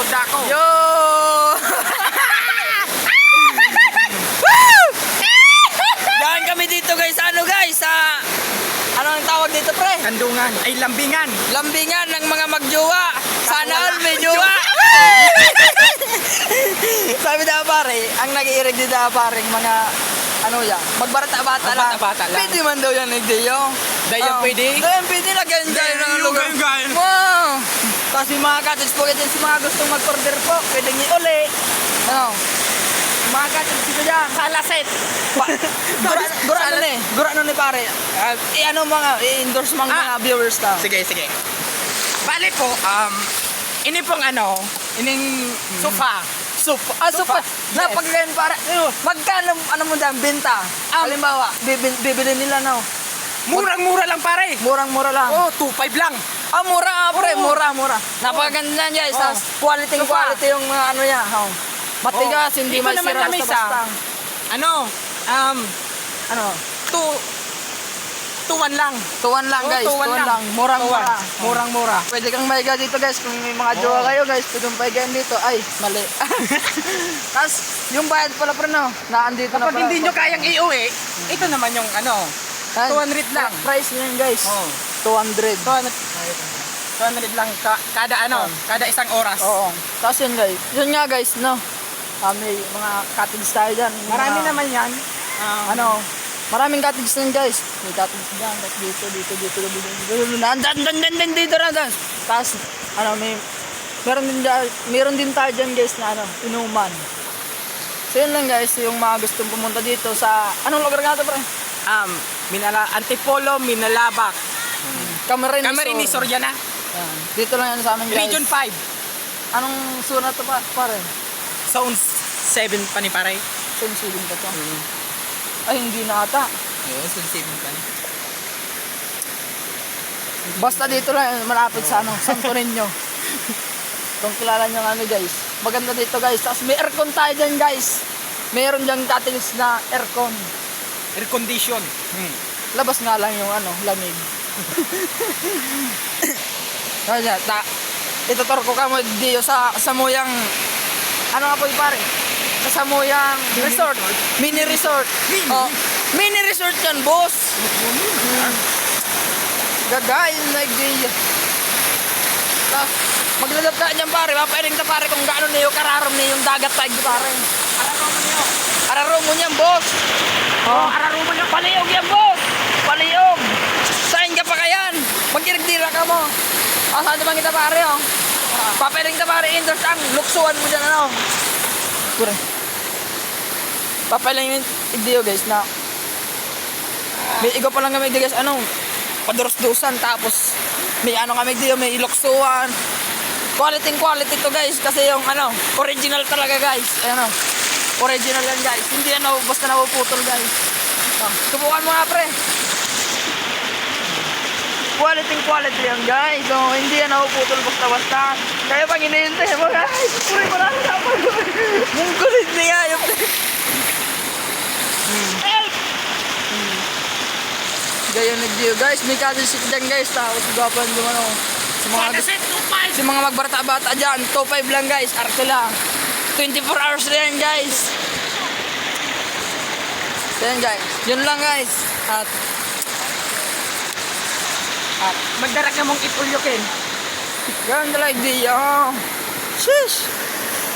dako. Yo! Daan kami dito guys, ano guys, sa ano ang tawag dito pre? Kandungan, ay lambingan. Lambingan ng mga magjowa. Sana all may jowa. Sabi na pare, ang nag-iirig dito pare, mga ano yan, magbarata-bata lang. Magbarata-bata lang. Pwede man daw yan, nagdiyo. Dayan pwede? Dayan pwede na ganyan ng lugar. Ganyan. Wow! Tapos yung mga cottage po, kasi yung mga gustong mag-order po, pwede nyo uli. Ano? Yung mga cottage dito dyan. Salaset. Gura ano ni pare. Ano mga, i-endorse mga viewers na. Sige, sige. Bale po, ini pong ining sofa. Super. Napagayon para. Magkano ano mo dyan, benta? Halimbawa, bibili nila no. Murang-mura lang pare. Murang-mura lang. Oh, 2.5 lang. Mura pre, Oo. mura. Napakaganda niya, Oo. quality Sofa. yung ano niya. Matigas, hindi Ito naman masira kami basta-basta. Ano? 2.1 lang. Tuwan lang guys, tuwan lang. Murang-mura. Murang-mura. Pwede kang maiga dito guys, kung may mga jowa kayo guys, pwede kang maigayan dito. Ay, mali. Tapos, yung bayad pala pre no, naandito na Kapag pala. hindi nyo kayang iuwi, ito naman yung 200 lang. Price niyan guys. Oh. 200. 200 lang kada isang oras. Oo. Tapos yun guys. Yun nga guys, no. May mga cottage tayo dyan. Marami naman yan. Maraming cottage dyan guys. May cottage dyan. Tapos dito. Dito na guys. Tapos, meron din tayo dyan guys na inuman. So yun lang guys, yung mga gustong pumunta dito sa, anong lugar nga ito pre? Antipolo, Minalabak. Camarines Sur yan na. Dito lang yan sa amin guys. Region 5. Anong zona to pare? Zone 7 pa ni pare. Zone 7 ba to? Ay, hindi na ata. Oo, Zone 7 pa ni. Basta dito lang, malapit sa Santo Niño. Kung kilala nyo guys. Maganda dito guys. Tapos may aircon tayo dyan guys. Mayroon dyan cottage na aircon. Air condition. Labas nga lang yung lamig. Kaya, itutur ko ka mo diyo sa Samuyang, ano nga po yung pare? Sa Samuyang Resort. Mini resort. Mini resort yan, boss. Gagayin na diyo. Tapos, maglalap ka dyan pare. Mapairing ka pare kung gaano na yung kararom na yung dagat tayo pare. Ararom mo niyan, boss. Ararum mo yung Paliyog yan, boss. Paliyog. Sain ka pa kayan. Magkirigdira ka mo. Saan naman kita pare, Papiling kita pare, indoors ang luksuan mo dyan, Pure. Papiling yung igdiyo, guys, na may igo pa lang kami igdiyo, guys, padurus-dusan, tapos may kami igdiyo, may iluksuan. Quality to, guys, kasi yung, original talaga, guys. Original yan, guys. Hindi basta napuputol, guys. Subukan mo nga, pre. Quality yan, guys. Hindi yan napuputol basta-basta. Kaya pang hinihintay mo, guys. Puri mo lang sa ako. Mungkulit niya. Help! Gaya nag-deal, guys. May cottage dyan, guys. Tapos gapan naman, si mga magbarata-bata dyan. 2.5 lang, guys. Arte lang. 24 hours na yan, guys. So yan, guys. Yun lang, guys. At magdarak na mong ipulyokin. ganun talaga di. Shish!